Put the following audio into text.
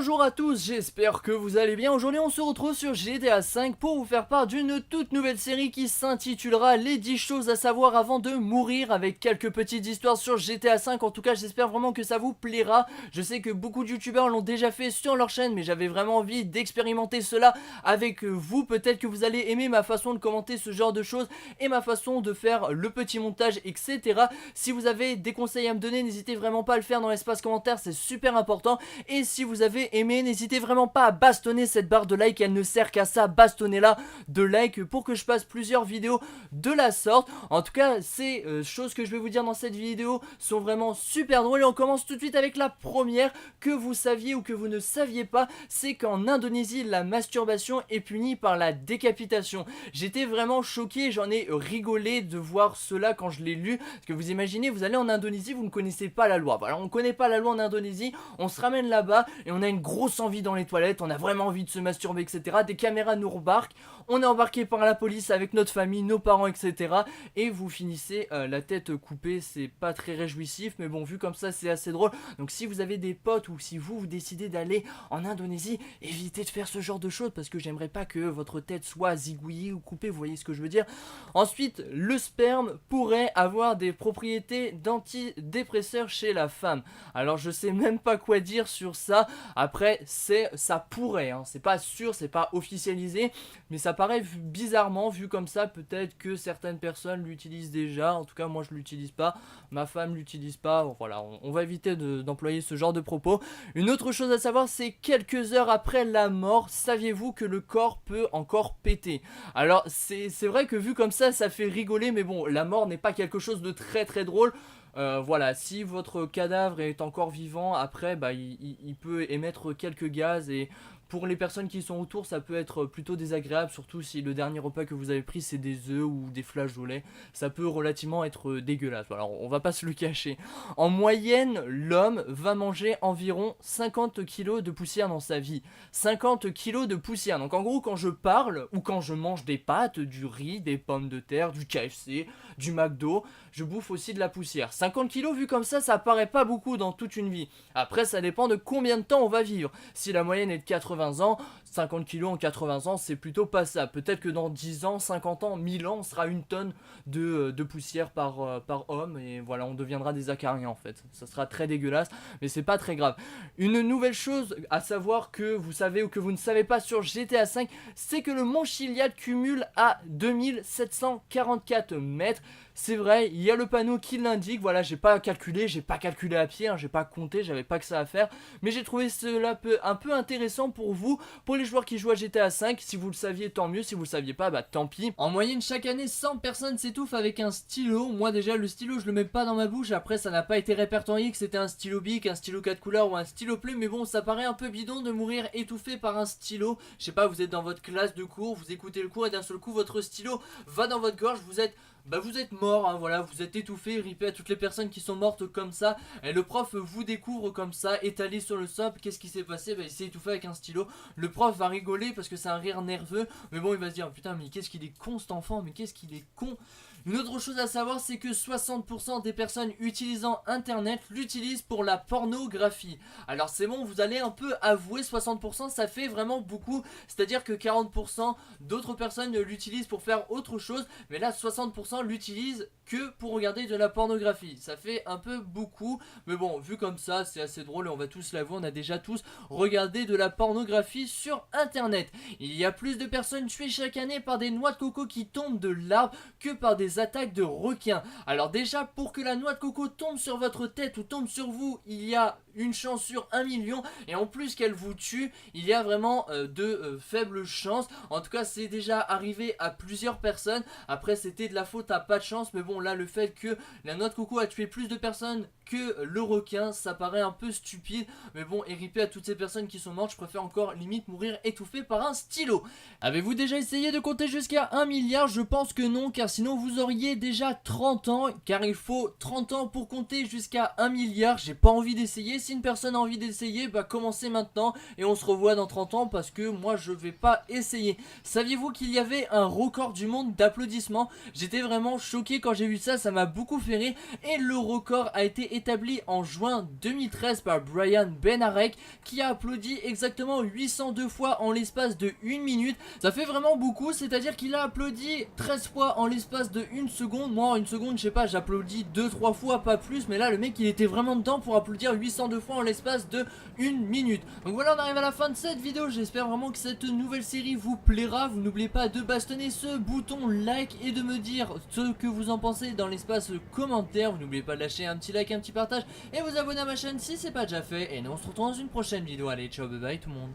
Bonjour à tous, j'espère que vous allez bien. Aujourd'hui on se retrouve sur GTA V pour vous faire part d'une toute nouvelle série qui s'intitulera Les 10 choses à savoir avant de mourir, avec quelques petites histoires sur GTA V. En tout cas j'espère vraiment que ça vous plaira. Je sais que beaucoup de youtubeurs l'ont déjà fait sur leur chaîne, mais j'avais vraiment envie d'expérimenter cela avec vous. Peut-être que vous allez aimer ma façon de commenter ce genre de choses et ma façon de faire le petit montage, etc. Si vous avez des conseils à me donner, n'hésitez vraiment pas à le faire dans l'espace commentaire, c'est super important. Et si vous avez aimé, n'hésitez vraiment pas à bastonner cette barre de like, elle ne sert qu'à ça, bastonnez-la de like pour que je fasse plusieurs vidéos de la sorte. En tout cas, ces choses que je vais vous dire dans cette vidéo sont vraiment super drôles et on commence tout de suite avec la première. Que vous saviez ou que vous ne saviez pas, c'est qu'en Indonésie, la masturbation est punie par la décapitation. J'étais vraiment choqué, j'en ai rigolé de voir cela quand je l'ai lu, parce que vous imaginez, vous allez en Indonésie, vous ne connaissez pas la loi. Voilà, on ne connaît pas la loi en Indonésie, on se ramène là-bas et on a une grosse envie dans les toilettes, on a vraiment envie de se masturber, etc. Des caméras nous remarquent, on est embarqué par la police avec notre famille, nos parents, etc. Et vous finissez la tête coupée, c'est pas très réjouissif, mais bon, vu comme ça, c'est assez drôle. Donc si vous avez des potes ou si vous décidez d'aller en Indonésie, évitez de faire ce genre de choses parce que j'aimerais pas que votre tête soit zigouillée ou coupée, vous voyez ce que je veux dire. Ensuite, le sperme pourrait avoir des propriétés d'antidépresseurs chez la femme. Alors je sais même pas quoi dire sur ça. Après ça pourrait, hein. C'est pas sûr, c'est pas officialisé, mais ça paraît bizarrement vu comme ça. Peut-être que certaines personnes l'utilisent déjà. En tout cas moi je l'utilise pas, ma femme l'utilise pas. Voilà, on va éviter d'employer ce genre de propos. Une autre chose à savoir, c'est quelques heures après la mort, saviez-vous que le corps peut encore péter? Alors c'est vrai que vu comme ça fait rigoler, mais bon, la mort n'est pas quelque chose de très très drôle. Voilà, si votre cadavre est encore vivant, après il peut émettre quelques gaz et pour les personnes qui sont autour ça peut être plutôt désagréable, surtout si le dernier repas que vous avez pris c'est des œufs ou des flageolets, ça peut relativement être dégueulasse. Voilà, on va pas se le cacher. En moyenne, l'homme va manger environ 50 kilos de poussière dans sa vie. 50 kilos de poussière, donc en gros quand je parle ou quand je mange des pâtes, du riz, des pommes de terre, du KFC, du McDo, je bouffe aussi de la poussière. 50 kilos vu comme ça paraît pas beaucoup dans toute une vie. Après ça dépend de combien de temps on va vivre. Si la moyenne est de 80 ans, 50 kilos en 80 ans c'est plutôt pas ça. Peut-être que dans 10 ans, 50 ans, 1000 ans on sera une tonne de poussière par homme. Et voilà, on deviendra des acariens en fait. Ça sera très dégueulasse mais c'est pas très grave. Une nouvelle chose à savoir que vous savez ou que vous ne savez pas sur GTA V, c'est que le mont Chiliad cumule à 2744 mètres. C'est vrai, il y a le panneau qui l'indique. Voilà, j'ai pas calculé à pied, hein, j'ai pas compté, j'avais pas que ça à faire. Mais j'ai trouvé cela un peu intéressant pour vous, pour les joueurs qui jouent à GTA V. Si vous le saviez, tant mieux. Si vous le saviez pas, bah tant pis. En moyenne, chaque année, 100 personnes s'étouffent avec un stylo. Moi déjà, le stylo, je le mets pas dans ma bouche. Après, ça n'a pas été répertorié que c'était un stylo bic, un stylo 4 couleurs ou un stylo plume. Mais bon, ça paraît un peu bidon de mourir étouffé par un stylo. Je sais pas, vous êtes dans votre classe de cours, vous écoutez le cours et d'un seul coup, votre stylo va dans votre gorge, vous êtes mort, hein, voilà, vous êtes étouffé, ripé à toutes les personnes qui sont mortes comme ça. Et le prof vous découvre comme ça, étalé sur le sol. Qu'est-ce qui s'est passé? Il s'est étouffé avec un stylo. Le prof va rigoler parce que c'est un rire nerveux. Mais bon, il va se dire, putain, mais qu'est-ce qu'il est con cet enfant, mais qu'est-ce qu'il est con. Une autre chose à savoir, c'est que 60% des personnes utilisant internet l'utilisent pour la pornographie. Alors c'est bon, vous allez un peu avouer, 60% ça fait vraiment beaucoup. C'est-à-dire que 40% d'autres personnes l'utilisent pour faire autre chose. Mais là 60% l'utilisent que pour regarder de la pornographie. Ça fait un peu beaucoup. Mais bon, vu comme ça, c'est assez drôle et on va tous l'avouer, on a déjà tous regardé de la pornographie sur internet. Il y a plus de personnes tuées chaque année par des noix de coco qui tombent de l'arbre que par des attaques de requins. Alors déjà, pour que la noix de coco tombe sur votre tête ou tombe sur vous, il y a une chance sur 1 million. Et en plus qu'elle vous tue, il y a vraiment de faibles chances. En tout cas, c'est déjà arrivé à plusieurs personnes. Après, c'était de la faute à pas de chance. Mais bon, là, le fait que la noix de coco a tué plus de personnes que le requin, ça paraît un peu stupide. Mais bon, et ripé à toutes ces personnes qui sont mortes, je préfère encore limite mourir étouffé par un stylo. Avez-vous déjà essayé de compter jusqu'à 1 milliard? Je pense que non, car sinon vous auriez déjà 30 ans. Car il faut 30 ans pour compter jusqu'à 1 milliard. J'ai pas envie d'essayer. si une personne a envie d'essayer, bah commencez maintenant et on se revoit dans 30 ans parce que moi je vais pas essayer. Saviez-vous qu'il y avait un record du monde d'applaudissements? J'étais vraiment choqué quand j'ai vu ça, ça m'a beaucoup fait rire et le record a été établi en juin 2013 par Brian Benarek qui a applaudi exactement 802 fois en l'espace de 1 minute. Ça fait vraiment beaucoup, c'est-à-dire qu'il a applaudi 13 fois en l'espace de 1 seconde. Moi en 1 seconde, je sais pas, j'applaudis 2-3 fois, pas plus, mais là le mec il était vraiment dedans pour applaudir 802 fois en l'espace de 1 minute. Donc voilà, on arrive à la fin de cette vidéo, j'espère vraiment que cette nouvelle série vous plaira. Vous n'oubliez pas de bastonner ce bouton like et de me dire ce que vous en pensez dans l'espace commentaire. Vous n'oubliez pas de lâcher un petit like, un petit partage et vous abonner à ma chaîne si c'est pas déjà fait. Et nous on se retrouve dans une prochaine vidéo. Allez, ciao, bye bye tout le monde.